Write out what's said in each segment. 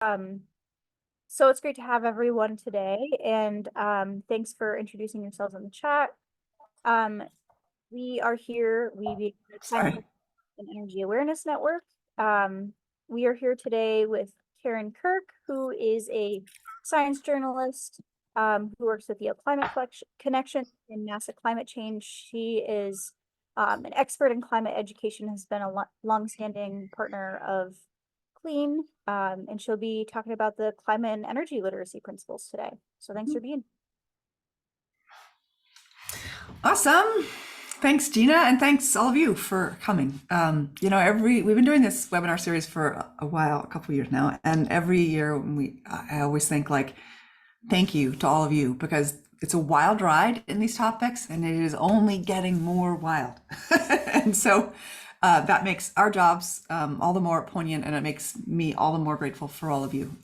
Um, so it's great to have everyone today, and thanks for introducing yourselves in the chat. Um, we are here, we be the Climate Sorry. and Energy Awareness Network. Um, we are here today with Karin Kirk, who is a science journalist who works with the Climate Connection in NASA climate change. She is an expert in climate education, has been a longstanding partner of Clean, and she'll be talking about the climate and energy literacy principles today. So thanks for being. Awesome. Thanks, Gina, and thanks all of you for coming. We've been doing this webinar series for a while, a couple of years now, and every year I always think like, thank you to all of you because it's a wild ride in these topics, and it is only getting more wild. And so that makes our jobs all the more poignant, and it makes me all the more grateful for all of you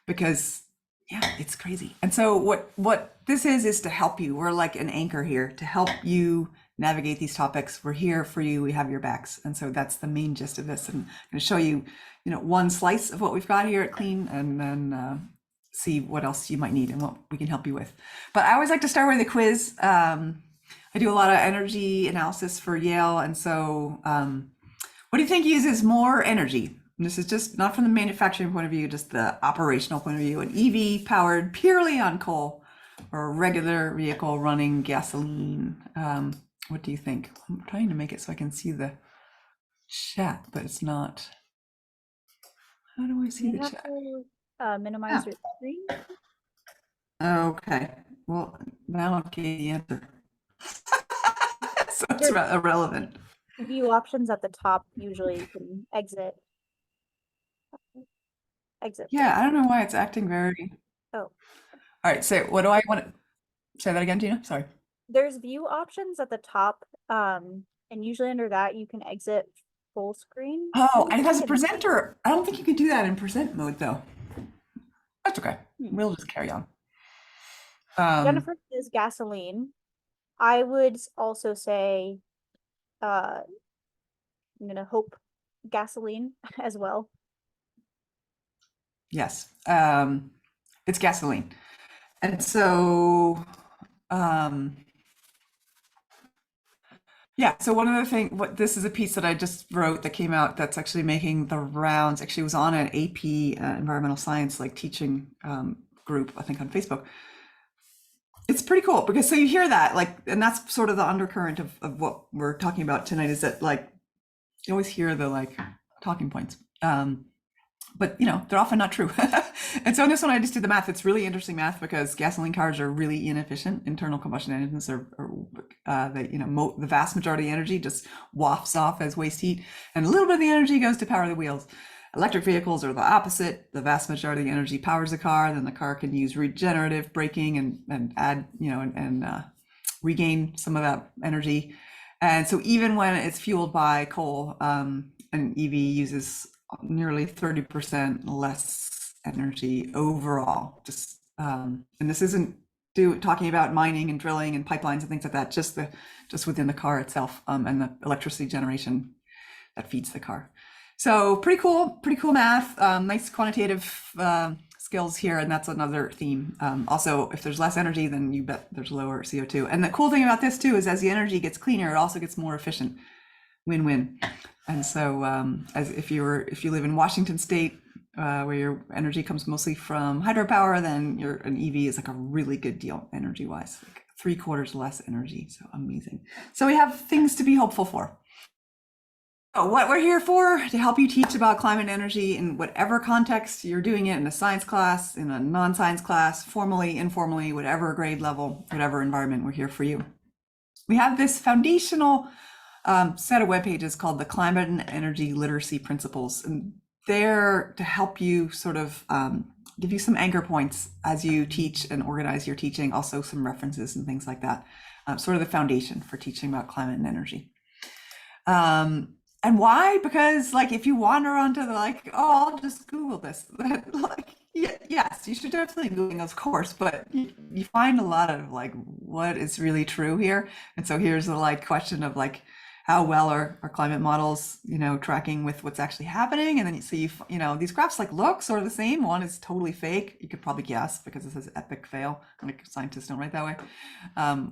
because yeah, it's crazy. And so what this is to help you. We're like an anchor here to help you navigate these topics. We're here for you. We have your backs. And so that's the main gist of this. And I'm going to show you, one slice of what we've got here at Clean, and then see what else you might need and what we can help you with. But I always like to start with a quiz. I do a lot of energy analysis for Yale. And so what do you think uses more energy? And this is just not from the manufacturing point of view, just the operational point of view. An EV powered purely on coal or a regular vehicle running gasoline. What do you think? I'm trying to make it so I can see the chat, but it's not. How do I see You the have chat? to minimize your screen. Okay. Well, now I'll get the answer. So it's There's irrelevant. view options at the top. Usually you can exit Yeah, from. I don't know why it's acting very. Oh, All right. So what do I want to say that again, Gina? Sorry. there's view options at the top. And usually under that you can exit full screen. Oh, and it has a And presenter. I don't think you can do that in present mode though. That's okay. hmm. We'll just carry on. Jennifer is gasoline. I would also say I'm gonna hope gasoline as well. Yes, it's gasoline. And so, um, yeah, so one of the things, this is a piece that I just wrote that came out that's actually making the rounds. Actually, it was on an AP environmental science like teaching group, I think on Facebook. It's pretty cool because so you hear that like, and that's sort of the undercurrent of what we're talking about tonight is that like you always hear the like talking points. But they're often not true. And so in this one, I just did the math. It's really interesting math because gasoline cars are really inefficient. Internal combustion engines the vast majority of energy just wafts off as waste heat, and a little bit of the energy goes to power the wheels. Electric vehicles are the opposite. The vast majority of the energy powers the car. Then the car can use regenerative braking and add, and regain some of that energy. And so even when it's fueled by coal, an EV uses nearly 30% less energy overall. And this isn't talking about mining and drilling and pipelines and things like that. Just within the car itself, and the electricity generation that feeds the car. So pretty cool math. Nice quantitative skills here, and that's another theme. Also, if there's less energy, then you bet there's lower CO2. And the cool thing about this too is as the energy gets cleaner, it also gets more efficient. Win-win. And so, as if you live in Washington State, where your energy comes mostly from hydropower, then an EV is like a really good deal energy-wise, like 3/4 less energy. So amazing. So we have things to be hopeful for. So what we're here for, to help you teach about climate and energy in whatever context you're doing it, in a science class, in a non-science class, formally, informally, whatever grade level, whatever environment, we're here for you. We have this foundational set of web pages called the Climate and Energy Literacy Principles, and they're to help you sort of give you some anchor points as you teach and organize your teaching, also some references and things like that, sort of the foundation for teaching about climate and energy. And why? Because like if you wander onto the like, oh, I'll just Google this, like yes, you should definitely Googling, of course, but you find a lot of like what is really true here. And so here's the like question of like, how well are our climate models, tracking with what's actually happening. And then you see, these graphs like look sort of the same. One is totally fake. You could probably guess because it says epic fail. Like scientists don't write that way.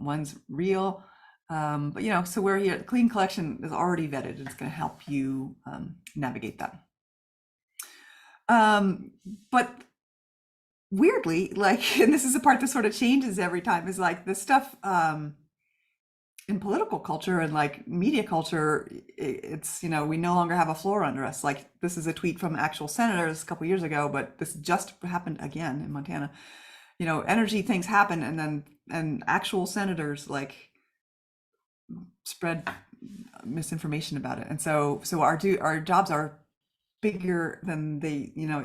One's real. But so we're here. Clean collection is already vetted. It's going to help you navigate that. But weirdly, like, and this is the part that sort of changes every time, is like this stuff in political culture and like media culture, it's, we no longer have a floor under us. Like, this is a tweet from actual senators a couple years ago, but this just happened again in Montana. Energy things happen, and actual senators like spread misinformation about it. And so our jobs are bigger than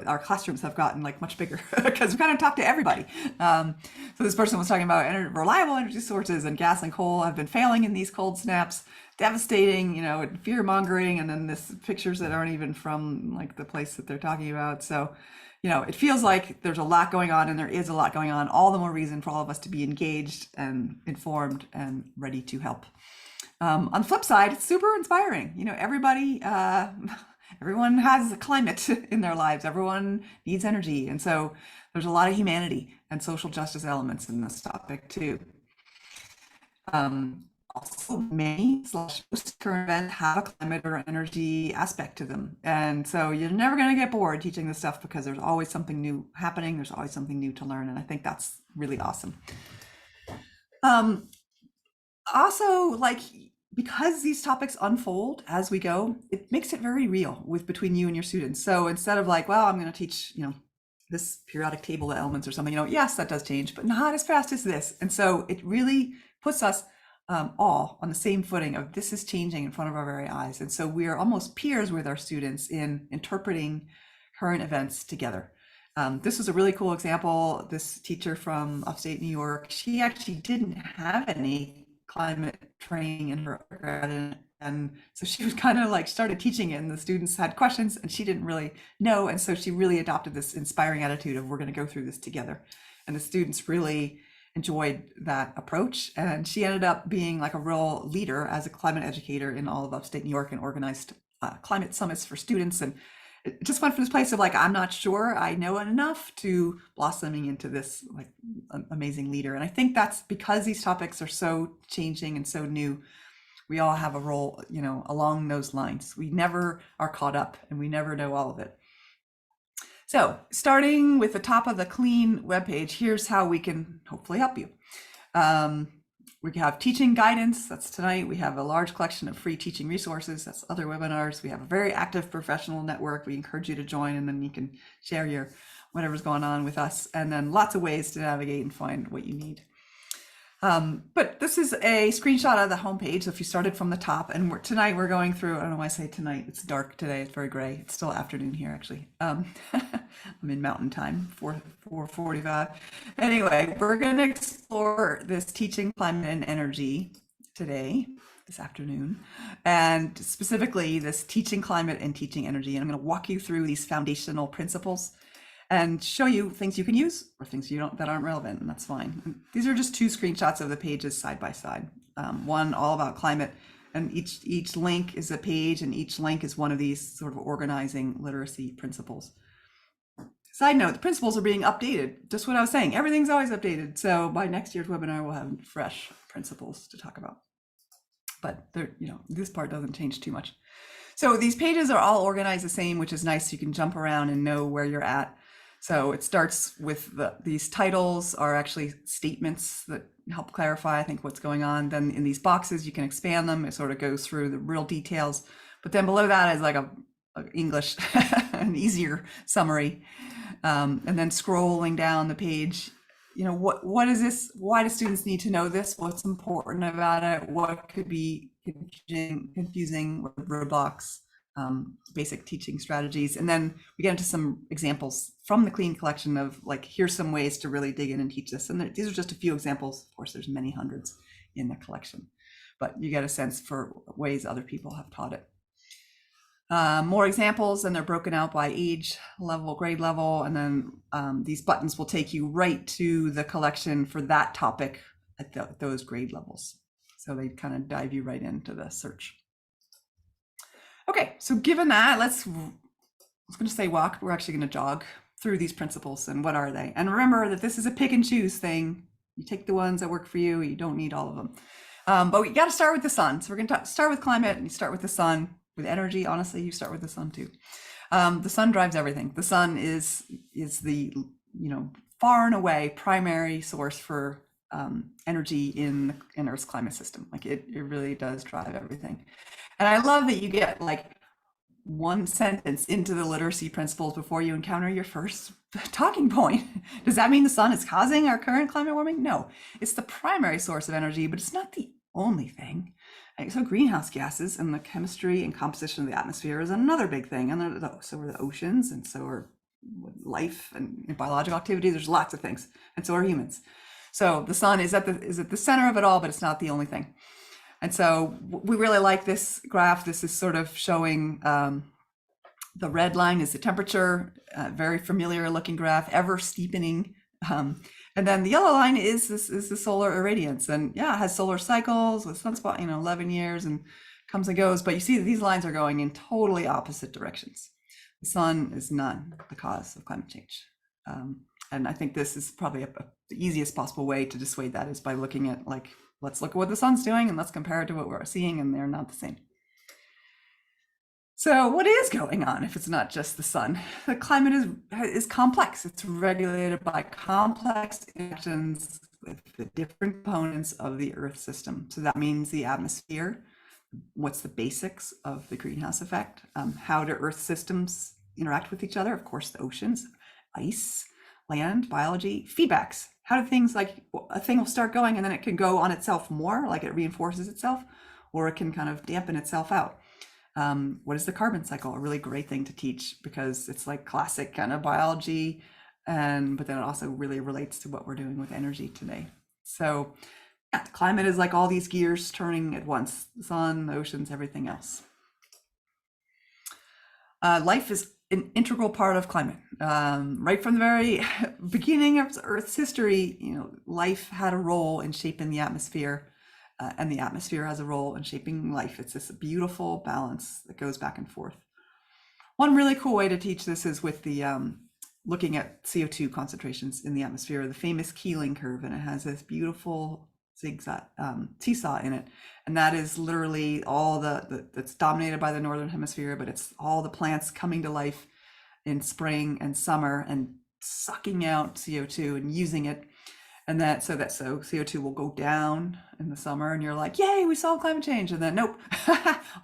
our classrooms have gotten, like much bigger, because we kind of talk to everybody. So this person was talking about reliable energy sources, and gas and coal have been failing in these cold snaps, devastating, fear mongering, and then this pictures that aren't even from like the place that they're talking about. So, it feels like there's a lot going on, and there is a lot going on. All the more reason for all of us to be engaged and informed and ready to help. On the flip side, it's super inspiring. Everyone has a climate in their lives. Everyone needs energy. And so there's a lot of humanity and social justice elements in this topic too. Also, many / most current events have a climate or energy aspect to them. And so you're never going to get bored teaching this stuff, because there's always something new happening. There's always something new to learn. And I think that's really awesome. Also, like, because these topics unfold as we go, it makes it very real between you and your students. So instead of like, well, I'm going to teach, this periodic table of elements or something, yes, that does change, but not as fast as this. And so it really puts us all on the same footing of this is changing in front of our very eyes. And so we are almost peers with our students in interpreting current events together. This was a really cool example. This teacher from upstate New York, she actually didn't have any climate training in her undergrad, and so she was kind of like started teaching it, and the students had questions and she didn't really know, and so she really adopted this inspiring attitude of, we're going to go through this together. And the students really enjoyed that approach, and she ended up being like a real leader as a climate educator in all of upstate New York, and organized climate summits for students. And it just went from this place of like, I'm not sure I know enough, to blossoming into this like amazing leader. And I think that's because these topics are so changing and so new. We all have a role, along those lines. We never are caught up, and we never know all of it. So starting with the top of the Clean webpage, here's how we can hopefully help you. We have teaching guidance, that's tonight. We have a large collection of free teaching resources, that's other webinars. We have a very active professional network. We encourage you to join, and then you can share your whatever's going on with us, and then lots of ways to navigate and find what you need. But this is a screenshot of the homepage. So if you started from the top, and tonight we're going through, I don't know why I say tonight, it's dark today, it's very gray. It's still afternoon here, actually. I'm in mountain time, 4:45. Anyway, we're going to explore this teaching climate and energy today, this afternoon, and specifically this teaching climate and teaching energy. And I'm going to walk you through these foundational principles and show you things you can use or things you don't, that aren't relevant, and that's fine. And these are just two screenshots of the pages side by side. One all about climate, and each link is a page, and each link is one of these sort of organizing literacy principles. Side note, the principles are being updated. Just what I was saying, everything's always updated. So by next year's webinar, we'll have fresh principles to talk about. But this part doesn't change too much. So these pages are all organized the same, which is nice. You can jump around and know where you're at. So it starts with these titles are actually statements that help clarify, I think, what's going on. Then in these boxes, you can expand them. It sort of goes through the real details. But then below that is like a English, an easier summary. And then scrolling down the page, what is this? Why do students need to know this? What's important about it? What could be confusing roadblocks? Basic teaching strategies. And then we get into some examples from the Clean collection of like, here's some ways to really dig in and teach this. And these are just a few examples. Of course, there's many hundreds in the collection, but you get a sense for ways other people have taught it. More examples, and they're broken out by age level, grade level. And then these buttons will take you right to the collection for that topic at those grade levels. So they kind of dive you right into the search. Okay, so given that, I was going to say walk. We're actually going to jog through these principles and what are they? And remember that this is a pick and choose thing. You take the ones that work for you. You don't need all of them. But we got to start with the sun. So we're going to start with climate, and you start with the sun. With energy, honestly, you start with the sun too. The sun drives everything. The sun is the far and away primary source for energy in Earth's climate system. Like it really does drive everything. And I love that you get like one sentence into the literacy principles before you encounter your first talking point. Does that mean the sun is causing our current climate warming? No, it's the primary source of energy, but it's not the only thing. So greenhouse gases and the chemistry and composition of the atmosphere is another big thing. And so are the oceans, and so are life and biological activity. There's lots of things, and so are humans. So the sun is at the center of it all, but it's not the only thing. And so we really like this graph. This is sort of showing the red line is the temperature, very familiar looking graph, ever steepening. And then the yellow line is the solar irradiance. And yeah, it has solar cycles with sunspot, 11 years and comes and goes. But you see that these lines are going in totally opposite directions. The sun is not the cause of climate change. And I think this is probably the easiest possible way to dissuade that is by looking at let's look at what the sun's doing and let's compare it to what we're seeing, and they're not the same. So what is going on if it's not just the sun? The climate is complex. It's regulated by complex interactions with the different components of the Earth system. So that means the atmosphere, what's the basics of the greenhouse effect, how do Earth systems interact with each other? Of course, the oceans, ice, land, biology, feedbacks. How do things like a thing will start going and then it can go on itself more, like it reinforces itself, or it can kind of dampen itself out. What is the carbon cycle? A really great thing to teach because it's like classic kind of biology, but then it also really relates to what we're doing with energy today. So yeah, the climate is like all these gears turning at once, the sun, the oceans, everything else. Life is an integral part of climate. Right from the very beginning of Earth's history, life had a role in shaping the atmosphere, and the atmosphere has a role in shaping life. It's this beautiful balance that goes back and forth. One really cool way to teach this is with the looking at CO2 concentrations in the atmosphere, the famous Keeling curve, and it has this beautiful zigzag seesaw in it, and that is literally all that's dominated by the northern hemisphere, but it's all the plants coming to life in spring and summer and sucking out CO2 and using it, and so CO2 will go down in the summer, and you're like, yay, we solved climate change, and then nope,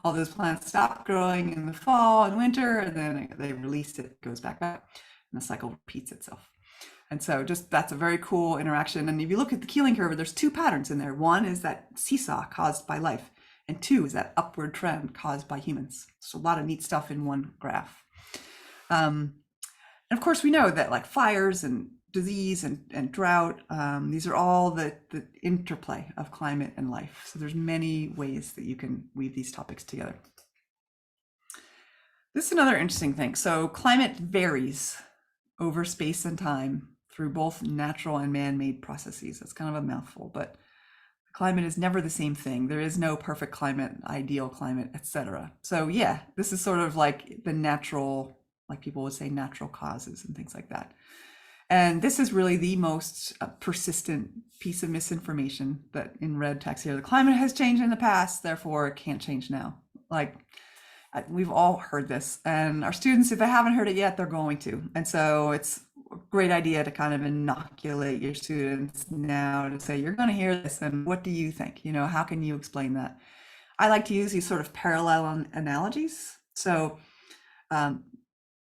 all those plants stop growing in the fall and winter, and then they release it, goes back up, and the cycle repeats itself. And so that's a very cool interaction. And if you look at the Keeling curve, there's two patterns in there. One is that seesaw caused by life, and two is that upward trend caused by humans. So a lot of neat stuff in one graph. And of course, we know that like fires and disease and drought, these are all the interplay of climate and life. So there's many ways that you can weave these topics together. This is another interesting thing. So climate varies over space and time through both natural and man-made processes. That's kind of a mouthful, but climate is never the same thing. There is no perfect climate, ideal climate, etc. So yeah, this is sort of like the natural, like people would say, natural causes and things like that. And this is really the most persistent piece of misinformation that in red text here. The climate has changed in the past, therefore it can't change now. Like we've all heard this, and our students, if they haven't heard it yet, they're going to. And so it's a great idea to kind of inoculate your students now to say, you're going to hear this, and what do you think? How can you explain that? I like to use these sort of parallel analogies. So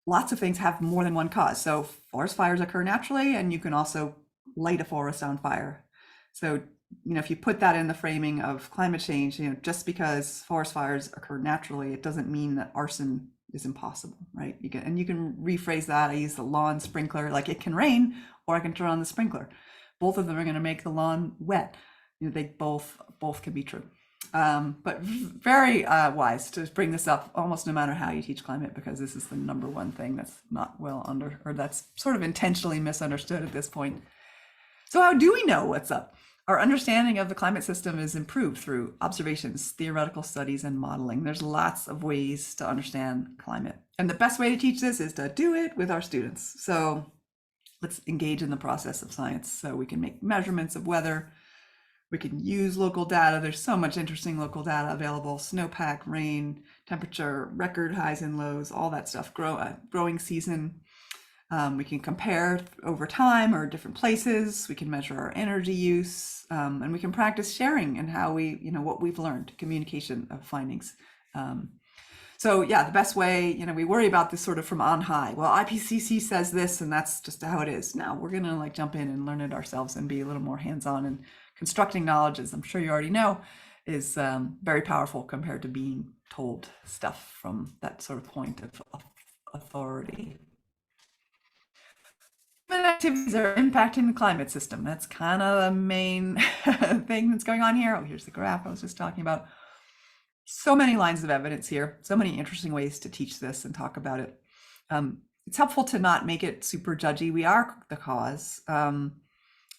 lots of things have more than one cause. So forest fires occur naturally, and you can also light a forest on fire. So if you put that in the framing of climate change, just because forest fires occur naturally, it doesn't mean that arson is impossible, right? You can rephrase that. I use the lawn sprinkler, like it can rain, or I can turn on the sprinkler. Both of them are going to make the lawn wet. They both can be true. But very wise to bring this up almost no matter how you teach climate, because this is the number one thing that's not or that's sort of intentionally misunderstood at this point. So how do we know what's up? Our understanding of the climate system is improved through observations, theoretical studies, and modeling. There's lots of ways to understand climate. And the best way to teach this is to do it with our students. So let's engage in the process of science so we can make measurements of weather. We can use local data. There's so much interesting local data available: snowpack, rain, temperature, record highs and lows, all that stuff, growing season. We can compare over time or different places. We can measure our energy use, and we can practice sharing and how we, what we've learned, communication of findings. So yeah, the best way, we worry about this sort of from on high. Well, IPCC says this, and that's just how it is. Now we're gonna like jump in and learn it ourselves and be a little more hands-on. And constructing knowledge, as I'm sure you already know, is very powerful compared to being told stuff from that sort of point of authority. Human activities are impacting the climate system. That's kind of the main thing that's going on here. Oh, here's the graph I was just talking about. So many lines of evidence here, so many interesting ways to teach this and talk about it. It's helpful to not make it super judgy. We are the cause.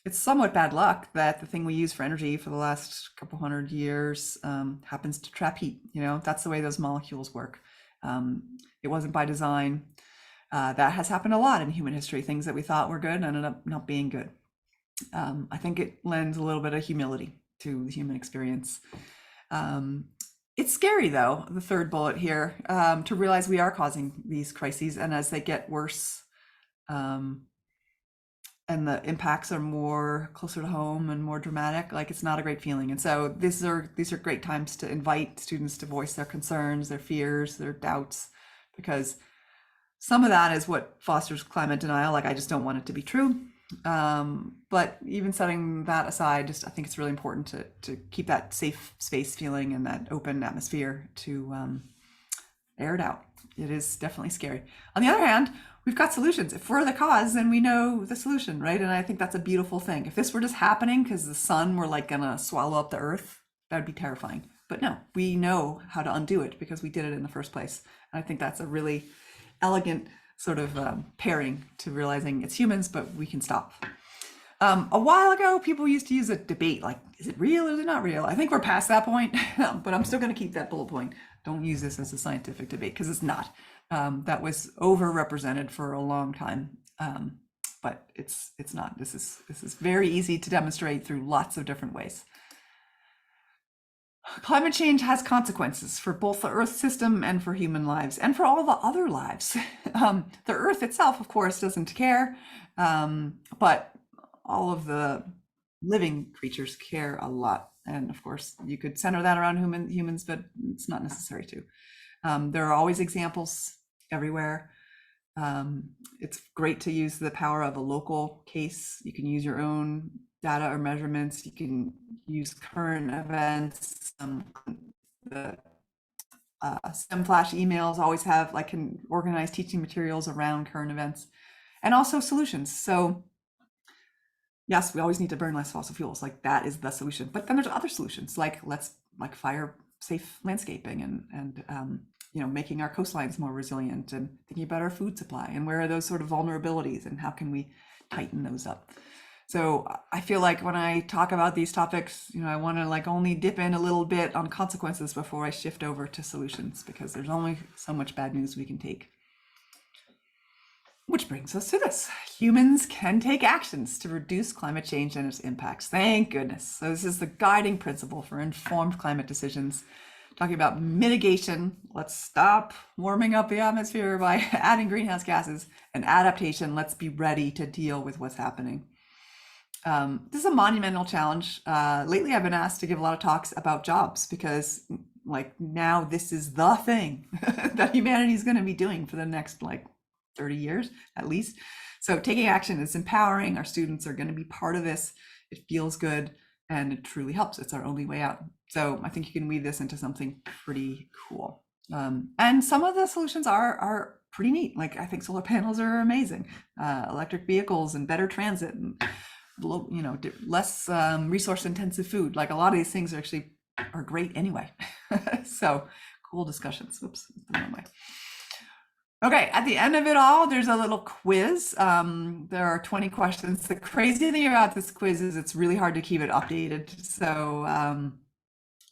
It's somewhat bad luck that the thing we use for energy for the last couple hundred years happens to trap heat. That's the way those molecules work. It wasn't by design. That has happened a lot in human history. Things that we thought were good ended up not being good. I think it lends a little bit of humility to the human experience. It's scary, though, the third bullet here, to realize we are causing these crises, and as they get worse, and the impacts are more closer to home and more dramatic, like it's not a great feeling. And so these are great times to invite students to voice their concerns, their fears, their doubts, because some of that is what fosters climate denial. Like, I just don't want it to be true. But even setting that aside, I think it's really important to keep that safe space feeling and that open atmosphere to air it out. It is definitely scary. On the other hand, we've got solutions. If we're the cause, then we know the solution, right? And I think that's a beautiful thing. If this were just happening because the sun were like gonna swallow up the earth, that would be terrifying. But no, we know how to undo it because we did it in the first place. And I think that's a really elegant sort of pairing to realizing it's humans, but we can stop. A while ago, people used to use a debate like, is it real or is it not real? I think we're past that point, but I'm still going to keep that bullet point. Don't use this as a scientific debate because it's not. That was overrepresented for a long time, but it's not. This is very easy to demonstrate through lots of different ways. Climate change has consequences for both the Earth system and for human lives and for all the other lives. The Earth itself, of course, doesn't care, but all of the living creatures care a lot. And of course, you could center that around humans, but it's not necessary to. There are always examples everywhere. It's great to use the power of a local case. You can use your own data or measurements. You can use current events. The STEM Flash emails always have can organize teaching materials around current events, and also solutions. So yes, we always need to burn less fossil fuels. That is the solution. But then there's other solutions, let's fire safe landscaping and making our coastlines more resilient and thinking about our food supply and where are those sort of vulnerabilities and how can we tighten those up. So I feel like when I talk about these topics, I want to only dip in a little bit on consequences before I shift over to solutions, because there's only so much bad news we can take. Which brings us to this. Humans can take actions to reduce climate change and its impacts. Thank goodness. So this is the guiding principle for informed climate decisions. Talking about mitigation, let's stop warming up the atmosphere by adding greenhouse gases, and adaptation, let's be ready to deal with what's happening. This is a monumental challenge. Lately, I've been asked to give a lot of talks about jobs because now this is the thing that humanity is going to be doing for the next 30 years at least. So taking action is empowering. Our students are going to be part of this. It feels good and it truly helps. It's our only way out. So I think you can weave this into something pretty cool. And some of the solutions are pretty neat. I think solar panels are amazing. Electric vehicles and better transit and less resource intensive food. A lot of these things are great anyway. So cool discussions. Whoops, the wrong way. Okay, at the end of it all, there's a little quiz. There are 20 questions. The crazy thing about this quiz is it's really hard to keep it updated. So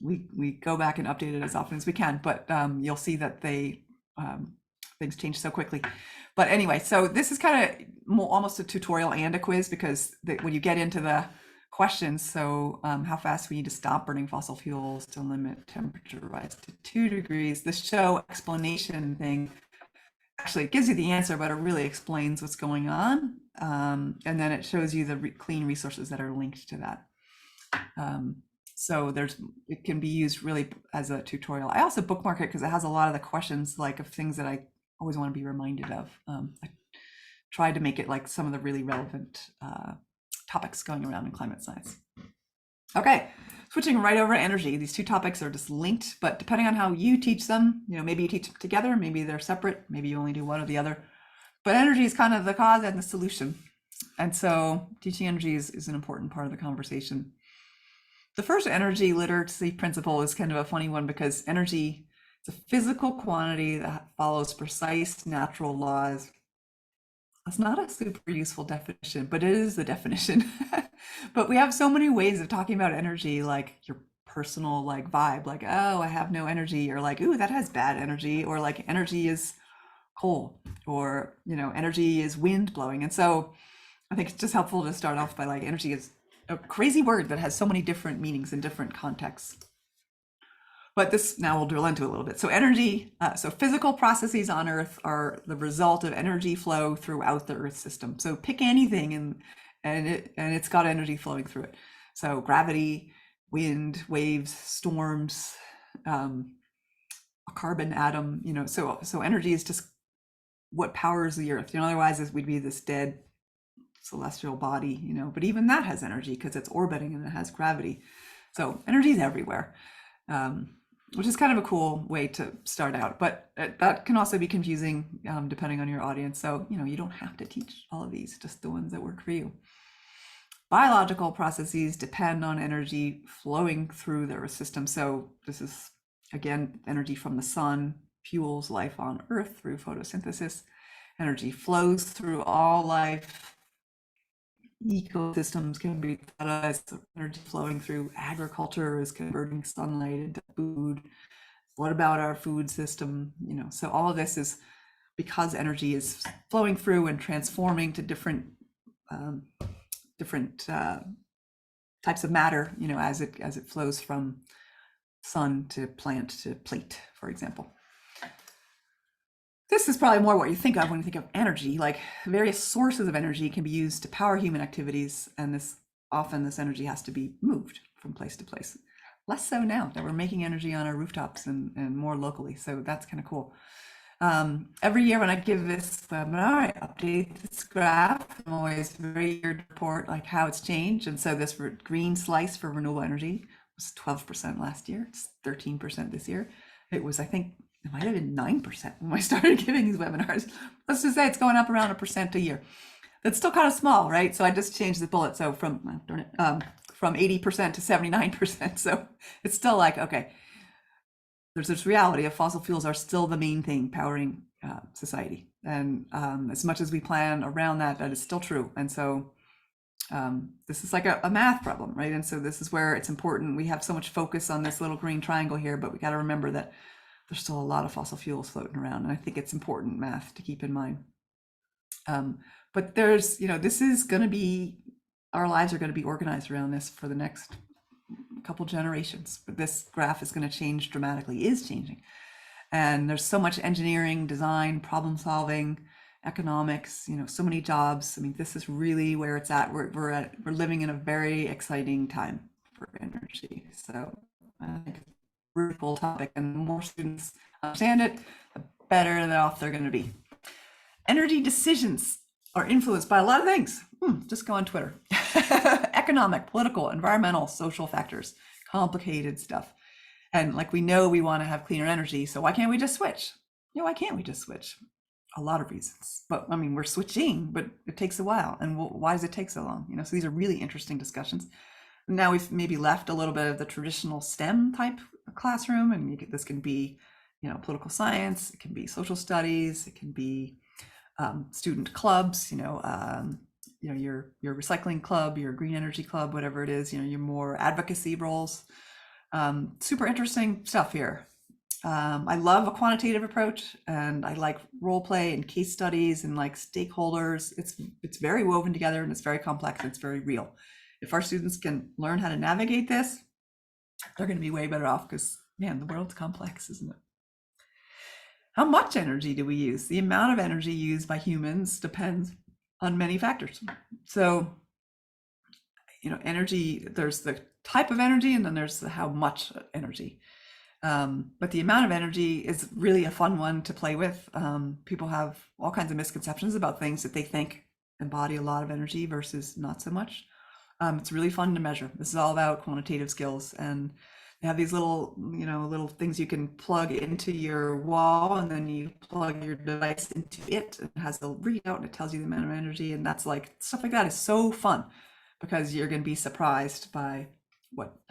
we go back and update it as often as we can, but you'll see that things change so quickly. But anyway, so this is kind of almost a tutorial and a quiz, because when you get into the questions, so how fast we need to stop burning fossil fuels to limit temperature rise to 2 degrees, the show explanation thing actually it gives you the answer, but it really explains what's going on. And then it shows you the clean resources that are linked to that. So it can be used really as a tutorial. I also bookmark it because it has a lot of the questions, like of things that I always want to be reminded of. I tried to make it like some of the really relevant topics going around in climate science. Okay, switching right over to energy. These two topics are just linked, but depending on how you teach them, maybe you teach them together, maybe they're separate, maybe you only do one or the other. But energy is kind of the cause and the solution. And so teaching energy is an important part of the conversation. The first energy literacy principle is kind of a funny one, because energy is a physical quantity that follows precise natural laws. It's not a super useful definition, but it is the definition. But we have so many ways of talking about energy, like your personal like vibe, like, oh, I have no energy, or like, ooh, that has bad energy, or like energy is coal, or energy is wind blowing. And so I think it's just helpful to start off by like, energy is a crazy word that has so many different meanings in different contexts. But this, now we'll drill into a little bit. So energy, so physical processes on Earth are the result of energy flow throughout the Earth system. So pick anything and it's got energy flowing through it. So gravity, wind, waves, storms, a carbon atom, so energy is just what powers the Earth. Otherwise we'd be this dead celestial body, but even that has energy because it's orbiting and it has gravity. So energy is everywhere. Which is kind of a cool way to start out, but that can also be confusing depending on your audience. So, you don't have to teach all of these, just the ones that work for you. Biological processes depend on energy flowing through their system. So this is, again, energy from the sun fuels life on Earth through photosynthesis. Energy flows through all life. Ecosystems can be thought of as energy flowing through. Agriculture is converting sunlight into food. What about our food system? So all of this is because energy is flowing through and transforming to different types of matter, as it flows from sun to plant to plate, for example. This is probably more what you think of when you think of energy. Like, various sources of energy can be used to power human activities, and often this energy has to be moved from place to place. Less so now that we're making energy on our rooftops and more locally. So that's kind of cool. Every year when I give this webinar, I update this graph. I'm always very eager to report like how it's changed. And so this green slice for renewable energy was 12% last year. It's 13% this year. It was, I think, it might have been 9% when I started giving these webinars. Let's just say it's going up around 1% a year. That's still kind of small, right? So I just changed the bullet. So from 80% to 79%. So it's still like, okay, there's this reality of fossil fuels are still the main thing powering society. And as much as we plan around that, that is still true. And so this is like a math problem, right? And so this is where it's important. We have so much focus on this little green triangle here, but we got to remember that there's still a lot of fossil fuels floating around. And I think it's important math to keep in mind. But there's, this is going to be, our lives are going to be organized around this for the next couple generations. But this graph is going to change dramatically, is changing. And there's so much engineering, design, problem solving, economics, so many jobs. I mean, this is really where it's at. We're living in a very exciting time for energy. So I think it's a really cool topic, and the more students understand it, the better off they're going to be. Energy decisions are influenced by a lot of things. Just go on Twitter. Economic, political, environmental, social factors, complicated stuff. And like, we know we want to have cleaner energy, so why can't we just switch? Why can't we just switch? A lot of reasons. But I mean, we're switching, but it takes a while. And why does it take so long? So these are really interesting discussions. Now we've maybe left a little bit of the traditional STEM type classroom, and this can be political science, it can be social studies, it can be student clubs, your recycling club, your green energy club, whatever it is, your more advocacy roles. Super interesting stuff here. I love a quantitative approach, and I like role play and case studies and like stakeholders. It's very woven together, and it's very complex. It's very real. If our students can learn how to navigate this, they're going to be way better off, because man, the world's complex, isn't it? How much energy do we use? The amount of energy used by humans depends on many factors. So, energy, there's the type of energy, and then there's the how much energy. But the amount of energy is really a fun one to play with. People have all kinds of misconceptions about things that they think embody a lot of energy versus not so much. It's really fun to measure. This is all about quantitative skills, and they have these little things you can plug into your wall, and then you plug your device into it. It has a readout, and it tells you the amount of energy, and that's like stuff like that is so fun, because you're going to be surprised by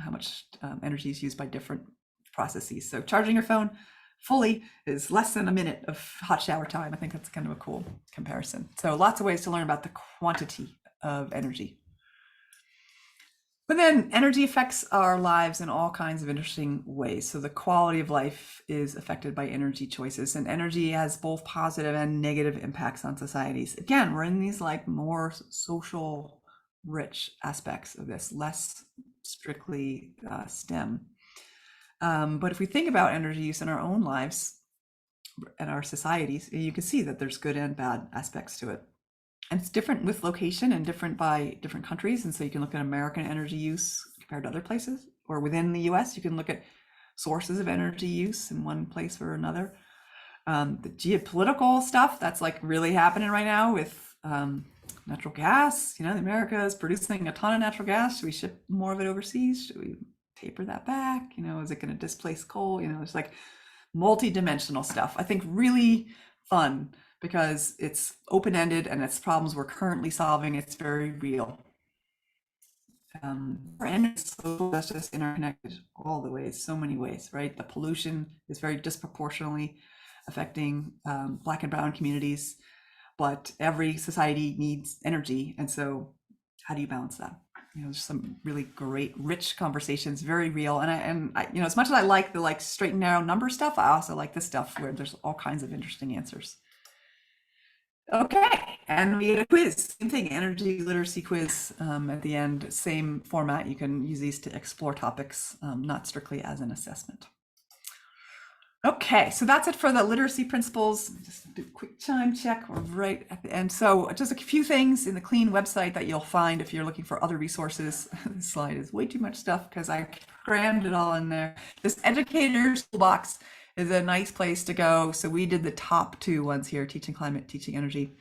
how much energy is used by different processes. So charging your phone fully is less than a minute of hot shower time. I think that's kind of a cool comparison. So lots of ways to learn about the quantity of energy. But then energy affects our lives in all kinds of interesting ways. So the quality of life is affected by energy choices, and energy has both positive and negative impacts on societies. Again, we're in these like more social rich aspects of this, less strictly STEM. But if we think about energy use in our own lives and our societies, you can see that there's good and bad aspects to it. And it's different with location and different by different countries. And so you can look at American energy use compared to other places, or within the US, you can look at sources of energy use in one place or another. The geopolitical stuff that's like really happening right now with natural gas. America is producing a ton of natural gas. Should we ship more of it overseas? Should we taper that back? Is it going to displace coal? It's like multi-dimensional stuff. I think really fun, because it's open-ended and it's problems we're currently solving. It's very real. And social justice interconnected all the ways, so many ways, right? The pollution is very disproportionately affecting Black and brown communities, but every society needs energy. And so how do you balance that? There's some really great, rich conversations, very real. And I, as much as I like the straight and narrow number stuff, I also like this stuff where there's all kinds of interesting answers. Okay, and we get a quiz, same thing, energy literacy quiz at the end, same format. You can use these to explore topics, not strictly as an assessment. Okay, so that's it for the literacy principles. Just do a quick time check. We're right at the end. So just a few things in the CLEAN website that you'll find if you're looking for other resources. This slide is way too much stuff because I crammed it all in there. This educator's toolbox is a nice place to go. So we did the top two ones here, teaching climate, teaching energy.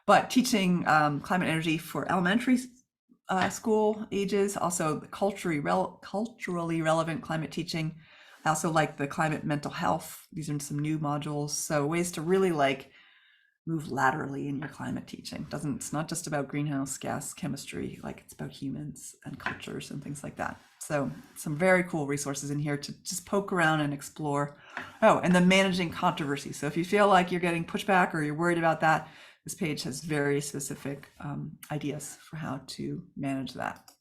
But teaching climate energy for elementary school ages, also the culturally relevant climate teaching. I also like the climate mental health. These are some new modules. So ways to really move laterally in your climate teaching. It's not just about greenhouse gas chemistry, it's about humans and cultures and things like that. So some very cool resources in here to just poke around and explore. Oh, and the managing controversy. So if you feel like you're getting pushback or you're worried about that, this page has very specific ideas for how to manage that.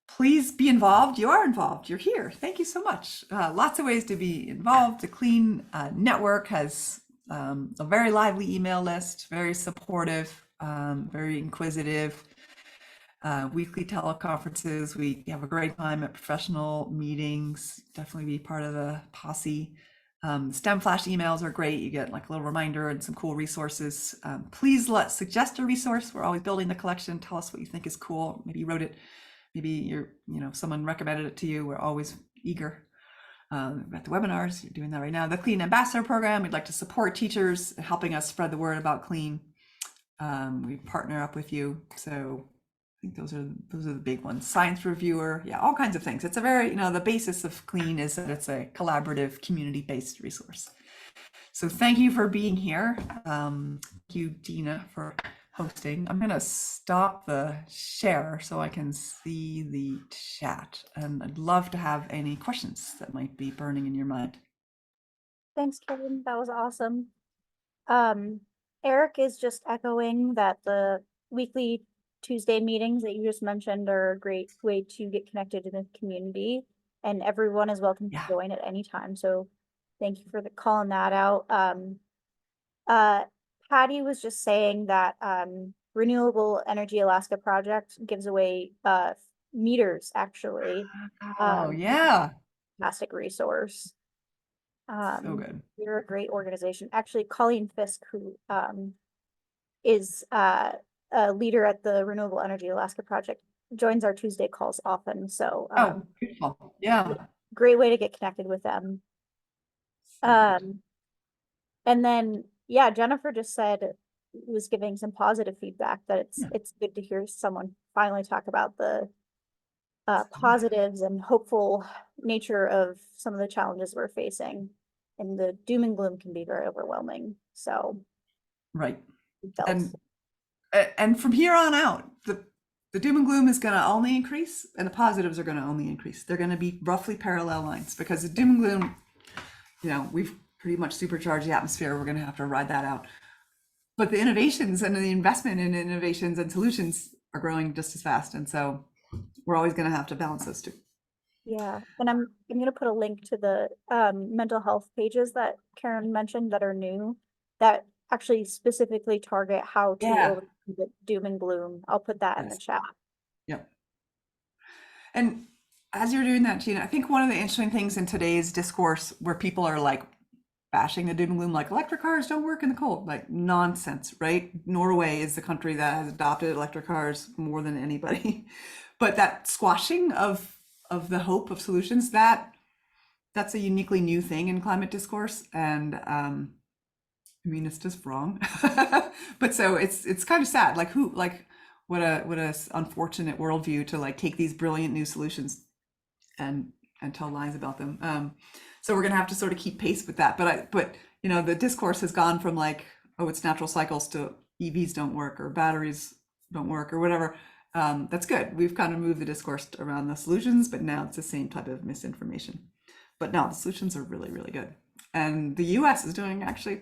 Please be involved. You are involved. You're here. Thank you so much. Lots of ways to be involved. The CLEAN network has a very lively email list, very supportive, very inquisitive. Weekly teleconferences. We have a great time at professional meetings. Definitely be part of the posse. STEM Flash emails are great. You get a little reminder and some cool resources. Please suggest a resource. We're always building the collection. Tell us what you think is cool. Maybe you wrote it. Maybe someone recommended it to you. We're always eager. At the webinars, you're doing that right now. The CLEAN Ambassador Program, we'd like to support teachers helping us spread the word about CLEAN. We partner up with you. So I think those are the big ones. Science Reviewer, yeah, all kinds of things. It's a very, the basis of CLEAN is that it's a collaborative, community-based resource. So thank you for being here. Thank you, Dina, for hosting. I'm going to stop the share so I can see the chat, and I'd love to have any questions that might be burning in your mind. Thanks, Karen. That was awesome. Eric is just echoing that the weekly Tuesday meetings that you just mentioned are a great way to get connected in the community, and everyone is welcome to Yeah. join at any time. So thank you for calling that out. Uh, Patty was just saying that Renewable Energy Alaska Project gives away meters actually. Oh, Which is yeah. a fantastic resource. So good. You're a great organization. Actually, Colleen Fisk, who is a leader at the Renewable Energy Alaska Project, joins our Tuesday calls often. So Oh, beautiful. Yeah. great way to get connected with them. So good. And then yeah, Jennifer just said was giving some positive feedback that Yeah. it's good to hear someone finally talk about the positives and hopeful nature of some of the challenges we're facing. And the doom and gloom can be very overwhelming. So Right. we felt And from here on out, the doom and gloom is going to only increase, and the positives are going to only increase. They're going to be roughly parallel lines because the doom and gloom, we've pretty much supercharged the atmosphere. We're going to have to ride that out. But the innovations and the investment in innovations and solutions are growing just as fast, and so we're always going to have to balance those two. yeah. And I'm gonna put a link to the mental health pages that Karen mentioned that are new that actually specifically target how to Yeah. overcome the doom and gloom. I'll put that in the Yes. chat. Yep. And as you're doing that, Gina, I think one of the interesting things in today's discourse where people are like bashing the doom and gloom, like electric cars don't work in the cold, like nonsense, right? Norway is the country that has adopted electric cars more than anybody. But that squashing of the hope of solutions, that's a uniquely new thing in climate discourse. And I mean, it's just wrong. But so it's kind of sad. Like what a unfortunate worldview to like take these brilliant new solutions and tell lies about them. So we're gonna have to sort of keep pace with that. But the discourse has gone from like, oh, it's natural cycles to EVs don't work or batteries don't work or whatever. That's good. We've kind of moved the discourse around the solutions, but now it's the same type of misinformation. But no, the solutions are really, really good. And the US is doing actually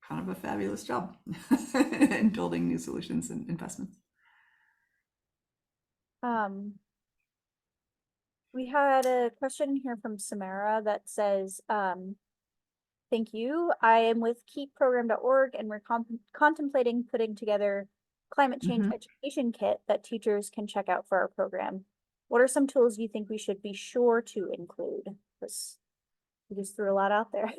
kind of a fabulous job in building new solutions and investments. We had a question here from Samara that says, thank you. I am with keepprogram.org and we're contemplating putting together climate change Mhm. education kit that teachers can check out for our program. What are some tools you think we should be sure to include? Because we just threw a lot out there.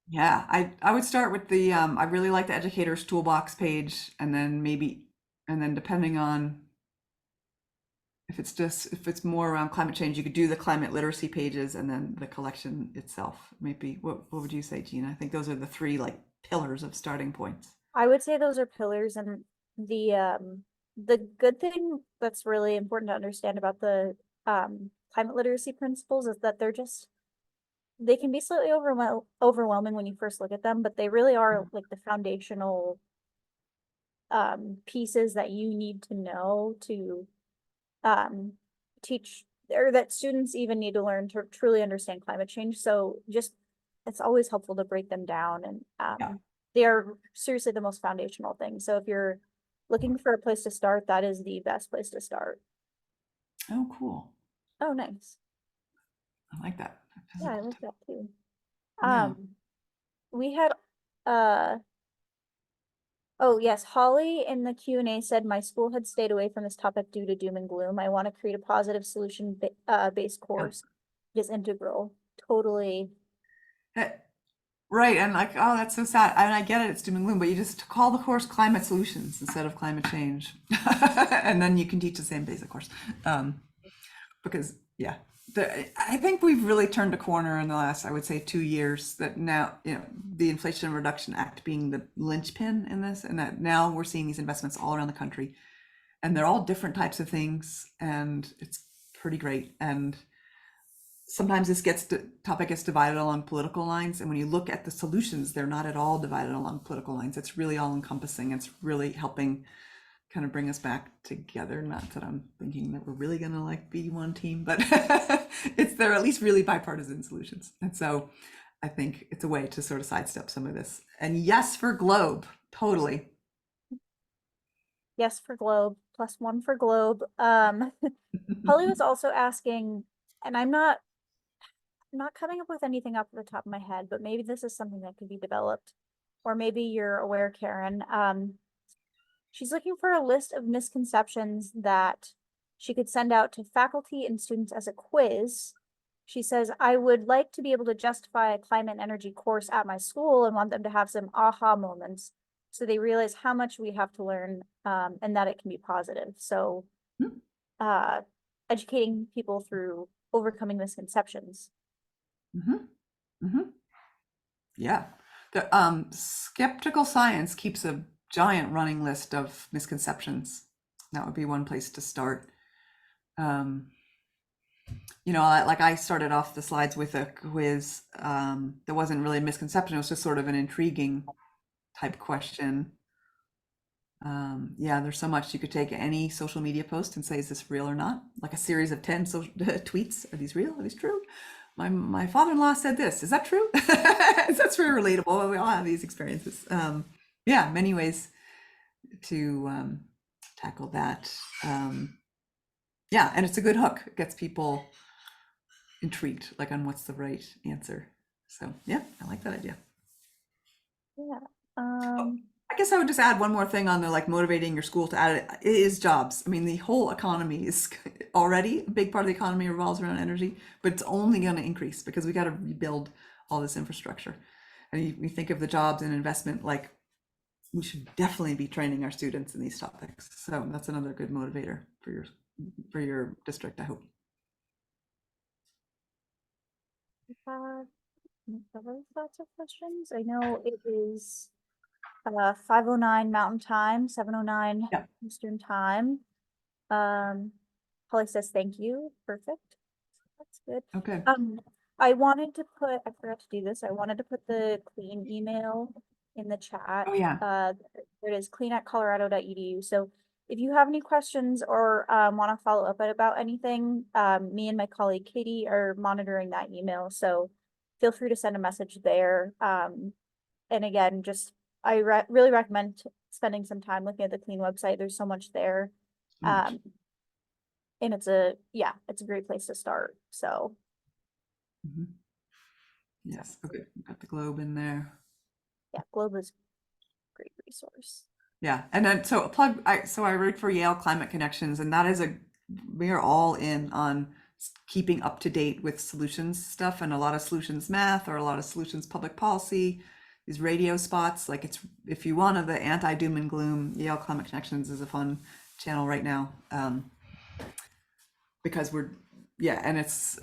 Yeah, I would start with the I really like the educators toolbox page, and then depending on if it's more around climate change, you could do the climate literacy pages and then the collection itself. Maybe what would you say, Gina? I think those are the three like pillars of starting points. I would say those are pillars, and the good thing that's really important to understand about the climate literacy principles is that they can be slightly overwhelming when you first look at them, but they really are like the foundational pieces that you need to know to teach, or that students even need to learn to truly understand climate change. So just it's always helpful to break them down, and Yeah. they are seriously the most foundational thing. So if you're looking for a place to start, that is the best place to start. Oh, cool. Oh, nice. I like that. Yeah, I Physical. like that too. Yeah. We had uh oh yes, Holly in the Q&A said my school had stayed away from this topic due to doom and gloom. I want to create a positive solution based Yeah. course. It is integral. Totally. Right, and like, oh, that's so sad. I mean, I get it, it's doom and gloom, but you just call the course climate solutions instead of climate change. And then you can teach the same basic course. Because yeah, I think we've really turned a corner in the last, I would say, 2 years, that now, the Inflation Reduction Act being the linchpin in this, and that now we're seeing these investments all around the country, and they're all different types of things, and it's pretty great. And sometimes topic gets divided along political lines, and when you look at the solutions, they're not at all divided along political lines. It's really all encompassing. It's really helping kind of bring us back together. Not that I'm thinking that we're really gonna like be one team, but they're at least really bipartisan solutions. And so I think it's a way to sort of sidestep some of this. And yes, for Globe, totally. Yes, for Globe, +1 for Globe. Holly was also asking, and I'm not coming up with anything off the top of my head, but maybe this is something that could be developed, or maybe you're aware, Karen. She's looking for a list of misconceptions that she could send out to faculty and students as a quiz. She says, I would like to be able to justify a climate and energy course at my school and want them to have some aha moments so they realize how much we have to learn, and that it can be positive. So uh, educating people through overcoming misconceptions. Mhm, mhm. Yeah. The skeptical science keeps a giant running list of misconceptions. That would be one place to start. Um, like I started off the slides with a quiz that wasn't really a misconception. It was just sort of an intriguing type question. Yeah, there's so much you could take any social media post and say, is this real or not? Like a series of 10 tweets. Are these real? Are these true? My father-in-law said this. Is that true? That's very relatable. We all have these experiences. Yeah, many ways to tackle that. Yeah, and it's a good hook. It gets people intrigued, like on what's the right answer. So yeah, I like that idea. Yeah. I guess I would just add one more thing on the like motivating your school to add it is jobs. I mean, the whole economy is already a big part of the economy revolves around energy, but it's only going to increase because we got to rebuild all this infrastructure. And we think of the jobs and investment like we should definitely be training our students in these topics. So that's another good motivator for your district, I hope. Lots of questions. I know it is 5:09 Mountain Time, 7:09 Yeah. Eastern Time. Holly says thank you. Perfect. That's good. Okay. I wanted to put, I forgot to do this. I wanted to put the clean email in the chat. Oh yeah. There it is, clean@colorado.edu. So if you have any questions or want to follow up about anything, me and my colleague Katie are monitoring that email. So feel free to send a message there. And again, just I really recommend spending some time looking at the Clean website. There's so much there. So much. And it's a great place to start. So Mhm. Yes. Okay. Got the globe in there. yeah, Globe is a great resource. Yeah, and then so a plug. I wrote for Yale Climate Connections, and that is we are all in on keeping up to date with solutions stuff and a lot of solutions math or a lot of solutions public policy. These radio spots, like it's if you want the anti doom and gloom, Yale Climate Connections is a fun channel right now because we're yeah, and it's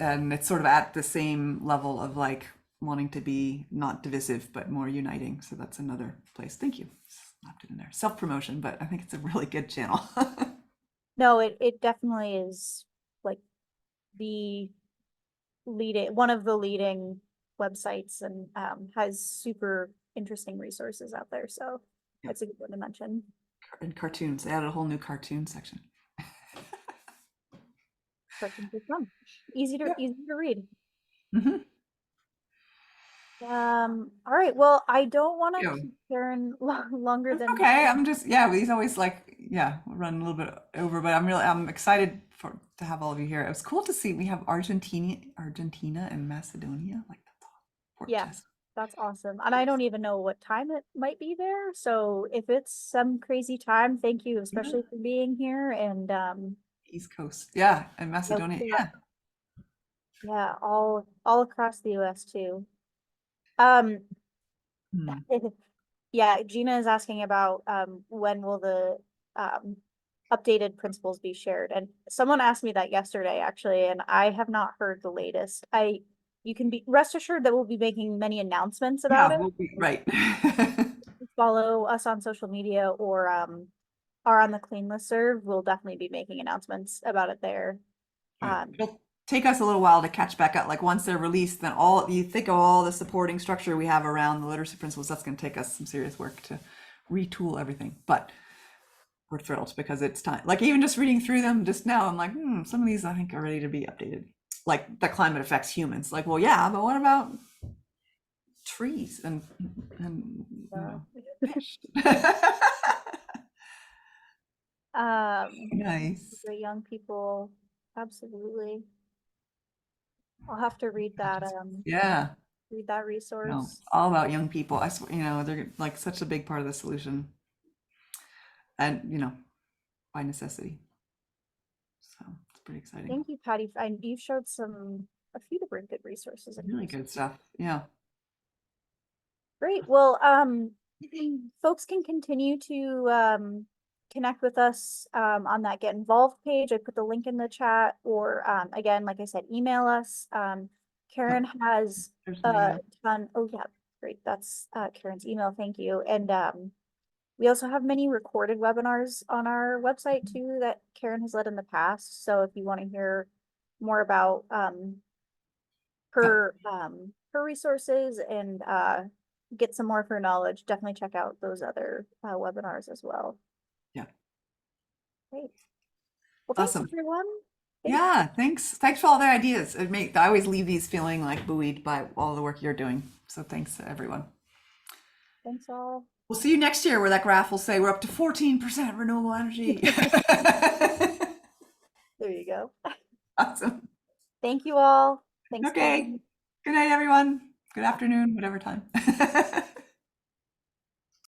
sort of at the same level of like wanting to be not divisive but more uniting. So that's another place. Thank you. Slapped it in there. Self promotion, but I think it's a really good channel. No, it definitely is like the one of the leading websites and has super interesting resources out there. So Yeah. it's a good one to mention. And cartoons. They added a whole new cartoon section. Cartoons are fun. Easy Yeah. to read. Hmm. All right. Well, I don't want Yeah. to keep Karen longer It's than okay. I'm just yeah. He's always like yeah, we'll run a little bit over, but I'm excited to have all of you here. It was cool to see we have Argentina, and Macedonia. Like that's all yeah, gorgeous. that's awesome. And I don't even know what time it might be there. So if it's some crazy time, thank you, Yeah. especially for being here. And East Coast. Yeah, and Macedonia. yeah, Yeah. yeah, all across the US too. Um, Hmm. yeah, Gina is asking about when will the updated principles be shared? And someone asked me that yesterday actually, and I have not heard the latest. You can be rest assured that we'll be making many announcements about Yeah, it. we'll be right. Follow us on social media or are on the clean listserv. We'll definitely be making announcements about it there. Right. It'll take us a little while to catch back up. Like once they're released, then all you think of all the supporting structure we have around the literacy principles, that's going to take us some serious work to retool everything. But we're thrilled because it's time. Like even just reading through them just now, I'm like, some of these I think are ready to be updated. Like the climate affects humans. Like, well, yeah, but what about trees and Uh, fish. Nice. for young people, absolutely. I'll have to Yeah. read that No, resource. it's all about young people. I swear, they're like such a big part of the solution, and by necessity. So it's pretty exciting. Thank you, Patty. You showed a few different good resources in Really here. good stuff. Yeah. Great. Well, folks can continue to connect with us on that Get Involved page. I put the link in the chat, or again, like I said, email us. Karen has There's a my ton. Oh yeah, great. That's Karen's email. Thank you. And we also have many recorded webinars on our website too that Karen has led in the past. So if you want to hear more about her resources and get some more of her knowledge, definitely check out those other webinars as well. yeah. Great. Well, thanks Awesome. everyone. Yeah, thanks for all the ideas. I always leave these feeling like buoyed by all the work you're doing. So thanks to everyone. Thanks all. We'll see you next year where that graph will say we're up to 14% renewable energy. There you go. Awesome. Thank you all. Thanks, Okay. Karen. Good night, everyone. Good afternoon, whatever time.